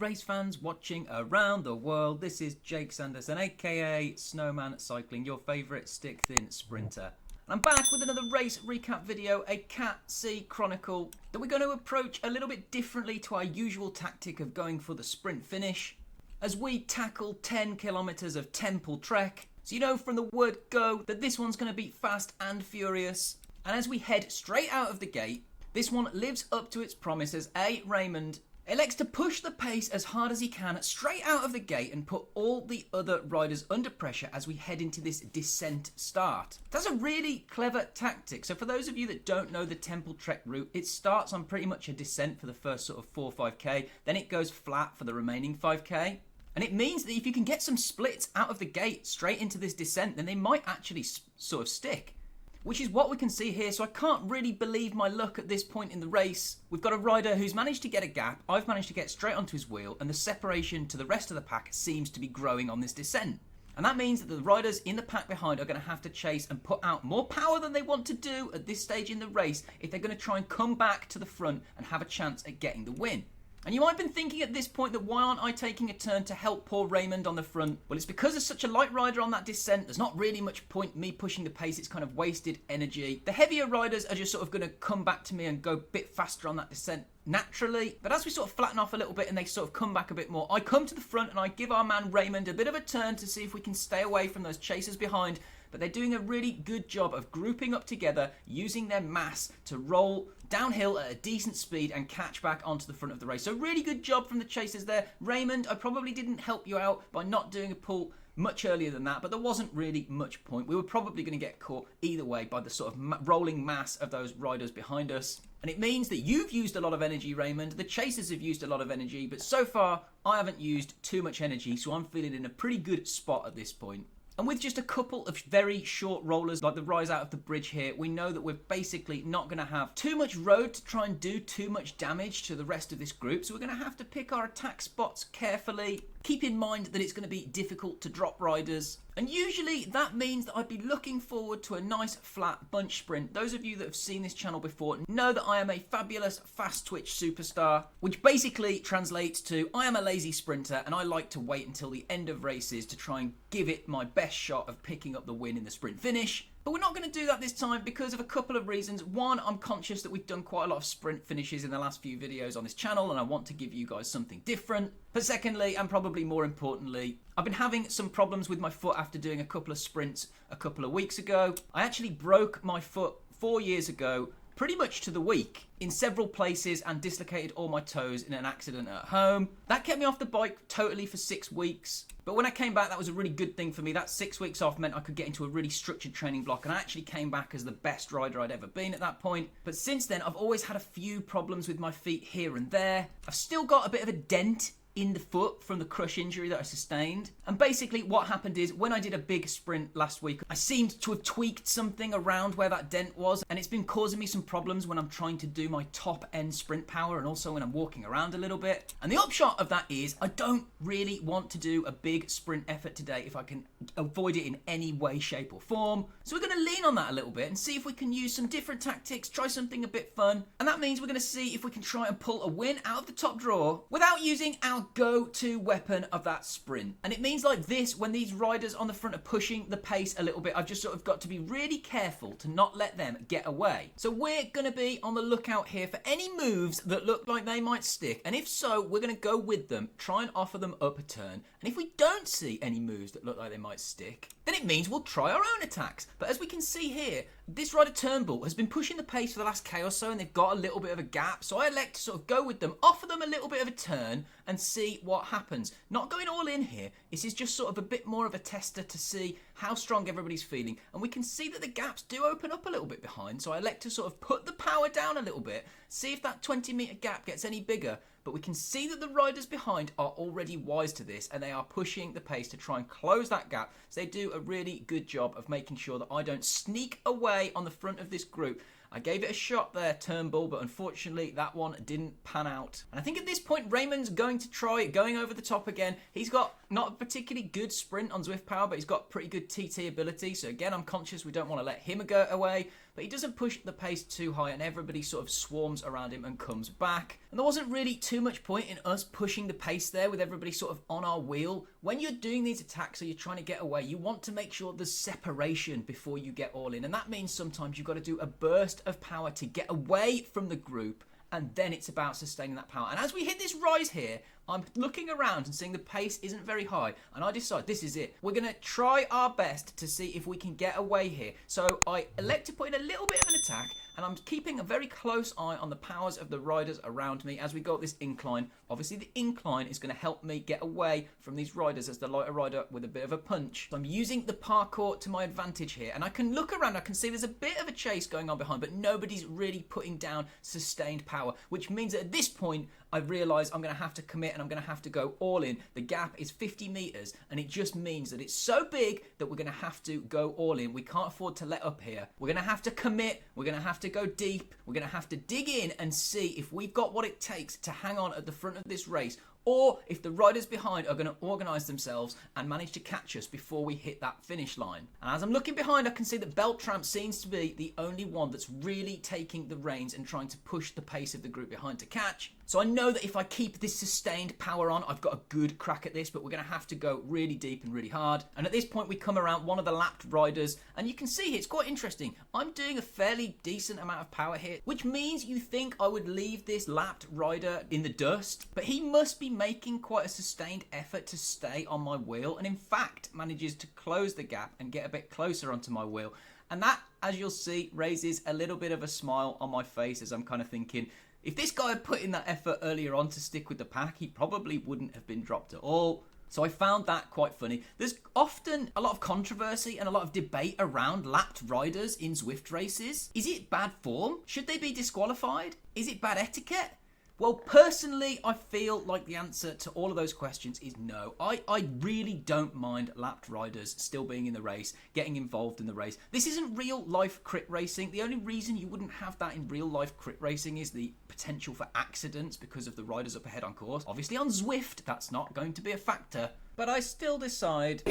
race fans watching around the world. This is Jake Sanderson, aka Snowman Cycling, your favourite stick-thin sprinter. And I'm back with another race recap video, a Cat C Chronicle, that we're going to approach a little bit differently to our usual tactic of going for the sprint finish, as we tackle 10 kilometres of temple trek. So you know from the word go that this one's going to be fast and furious. And as we head straight out of the gate, this one lives up to its promise as Raymond elects to push the pace as hard as he can straight out of the gate and put all the other riders under pressure as we head into this descent start. That's a really clever tactic. So for those of you that don't know the Temple Trek route, it starts on pretty much a descent for the first sort of 4 or 5k, then it goes flat for the remaining 5k. And it means that if you can get some splits out of the gate straight into this descent, then they might actually sort of stick. Which is what we can see here, so I can't really believe my luck at this point in the race. We've got a rider who's managed to get a gap, I've managed to get straight onto his wheel, and the separation to the rest of the pack seems to be growing on this descent. And that means that the riders in the pack behind are going to have to chase and put out more power than they want to do at this stage in the race if they're going to try and come back to the front and have a chance at getting the win. And you might have been thinking at this point that why aren't I taking a turn to help poor Raymond on the front? Well, it's because there's such a light rider on that descent. There's not really much point me pushing the pace. It's kind of wasted energy. The heavier riders are just sort of going to come back to me and go a bit faster on that descent naturally. But as we sort of flatten off a little bit and they sort of come back a bit more, I come to the front and I give our man Raymond a bit of a turn to see if we can stay away from those chasers behind. But they're doing a really good job of grouping up together, using their mass to roll downhill at a decent speed and catch back onto the front of the race. So really good job from the chasers there. Raymond, I probably didn't help you out by not doing a pull much earlier than that, but there wasn't really much point. We were probably going to get caught either way by the sort of rolling mass of those riders behind us. And it means that you've used a lot of energy, Raymond. The chasers have used a lot of energy, but so far I haven't used too much energy, so I'm feeling in a pretty good spot at this point. And with just a couple of very short rollers like the rise out of the bridge here, we know that we're basically not going to have too much road to try and do too much damage to the rest of this group. So we're going to have to pick our attack spots carefully. Keep in mind that it's going to be difficult to drop riders. And usually that means that I'd be looking forward to a nice flat bunch sprint. Those of you that have seen this channel before know that I am a fabulous fast twitch superstar, which basically translates to I am a lazy sprinter and I like to wait until the end of races to try and give it my best shot of picking up the win in the sprint finish. But we're not going to do that this time because of a couple of reasons. One, I'm conscious that we've done quite a lot of sprint finishes in the last few videos on this channel and I want to give you guys something different. But secondly, and probably more importantly, I've been having some problems with my foot after doing a couple of sprints a couple of weeks ago. I actually broke my foot 4 years ago, pretty much to the week, in several places and dislocated all my toes in an accident at home. That kept me off the bike totally for 6 weeks. But when I came back, that was a really good thing for me. That 6 weeks off meant I could get into a really structured training block, and I actually came back as the best rider I'd ever been at that point. But since then, I've always had a few problems with my feet here and there. I've still got a bit of a dent in the foot from the crush injury that I sustained. And basically what happened is when I did a big sprint last week, I seemed to have tweaked something around where that dent was, and it's been causing me some problems when I'm trying to do my top end sprint power and also when I'm walking around a little bit. And the upshot of that is I don't really want to do a big sprint effort today if I can avoid it in any way, shape or form. So we're going to lean on that a little bit and see if we can use some different tactics, try something a bit fun. And that means we're going to see if we can try and pull a win out of the top drawer without using our go-to weapon of that sprint. And it means like this, when these riders on the front are pushing the pace a little bit, I've just sort of got to be really careful to not let them get away. So we're going to be on the lookout here for any moves that look like they might stick. And if so, we're going to go with them, try and offer them up a turn. And if we don't see any moves that look like they might stick, then it means we'll try our own attacks. But as we can see here, this rider Turnbull has been pushing the pace for the last K or so, and they've got a little bit of a gap. So I elect to sort of go with them, offer them a little bit of a turn and see what happens. Not going all in here. This is just sort of a bit more of a tester to see how strong everybody's feeling. And we can see that the gaps do open up a little bit behind. So I elect to sort of put the power down a little bit, see if that 20-meter gap gets any bigger. But we can see that the riders behind are already wise to this and they are pushing the pace to try and close that gap. So they do a really good job of making sure that I don't sneak away on the front of this group. I gave it a shot there, Turnbull, but unfortunately that one didn't pan out. And I think at this point Raymond's going to try going over the top again. He's got Not a particularly good sprint on Zwift power, but he's got pretty good TT ability. So again, I'm conscious we don't want to let him go away, but he doesn't push the pace too high and everybody sort of swarms around him and comes back. And there wasn't really too much point in us pushing the pace there with everybody sort of on our wheel. When you're doing these attacks or you're trying to get away, you want to make sure there's separation before you get all in. And that means sometimes you've got to do a burst of power to get away from the group, and then it's about sustaining that power. And as we hit this rise here, I'm looking around and seeing the pace isn't very high, and I decide this is it. We're going to try our best to see if we can get away here. So I elect to put in a little bit of an attack, and I'm keeping a very close eye on the powers of the riders around me as we go up this incline. Obviously, the incline is going to help me get away from these riders as the lighter rider with a bit of a punch. So I'm using the parkour to my advantage here, and I can look around, I can see there's a bit of a chase going on behind, but nobody's really putting down sustained power, which means that at this point, I realise I'm going to have to commit and I'm going to have to go all in. The gap is 50 metres, and it just means that it's so big that we're going to have to go all in. We can't afford to let up here. We're going to have to commit. We're going to have to go deep. We're going to have to dig in and see if we've got what it takes to hang on at the front of this race, or if the riders behind are going to organise themselves and manage to catch us before we hit that finish line. And as I'm looking behind, I can see that Beltramp seems to be the only one that's really taking the reins and trying to push the pace of the group behind to catch. So I know that if I keep this sustained power on, I've got a good crack at this, but we're going to have to go really deep and really hard. And at this point, we come around one of the lapped riders, and you can see here, it's quite interesting. I'm doing a fairly decent amount of power here, which means you think I would leave this lapped rider in the dust, but he must be making quite a sustained effort to stay on my wheel, and in fact manages to close the gap and get a bit closer onto my wheel. And that, as you'll see, raises a little bit of a smile on my face as I'm kind of thinking, if this guy had put in that effort earlier on to stick with the pack, he probably wouldn't have been dropped at all. So I found that quite funny. There's often a lot of controversy and a lot of debate around lapped riders in Zwift races. Is it bad form? Should they be disqualified? Is it bad etiquette? Well, personally, I feel like the answer to all of those questions is no. I really don't mind lapped riders still being in the race, getting involved in the race. This isn't real life crit racing. The only reason you wouldn't have that in real life crit racing is the potential for accidents because of the riders up ahead on course. Obviously on Zwift, that's not going to be a factor. But I still decide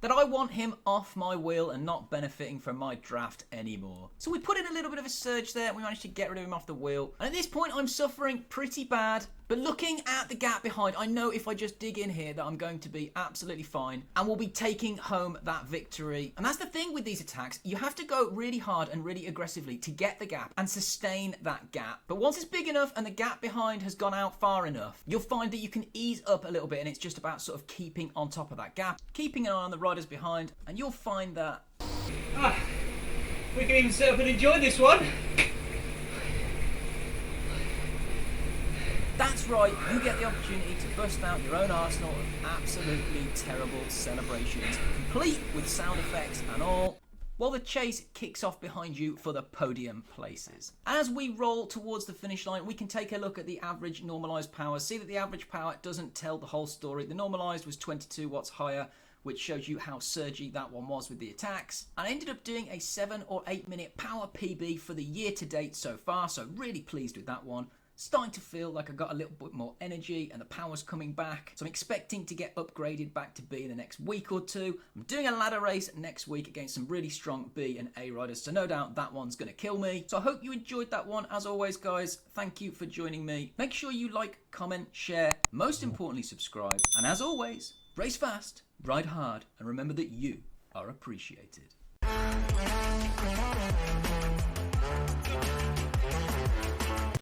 that I want him off my wheel and not benefiting from my draft anymore. So we put in a little bit of a surge there, and we managed to get rid of him off the wheel. And at this point, I'm suffering pretty bad. But looking at the gap behind, I know if I just dig in here that I'm going to be absolutely fine and we'll be taking home that victory. And that's the thing with these attacks. You have to go really hard and really aggressively to get the gap and sustain that gap. But once it's big enough and the gap behind has gone out far enough, you'll find that you can ease up a little bit, and it's just about sort of keeping on top of that gap, keeping an eye on the riders behind, and you'll find that... we can even sit up and enjoy this one. That's right, you get the opportunity to bust out your own arsenal of absolutely terrible celebrations, complete with sound effects and all, while the chase kicks off behind you for the podium places. As we roll towards the finish line, we can take a look at the average normalised power, see that the average power doesn't tell the whole story. The normalised was 22 watts higher, which shows you how surgy that one was with the attacks. I ended up doing a 7 or 8 minute power PB for the year to date so far, so really pleased with that one. Starting to feel like I got a little bit more energy and the power's coming back. So I'm expecting to get upgraded back to B in the next week or two. I'm doing a ladder race next week against some really strong B and A riders, so no doubt that one's going to kill me. So I hope you enjoyed that one. As always, guys, thank you for joining me. Make sure you like, comment, share, most importantly, subscribe. And as always, race fast, ride hard, and remember that you are appreciated.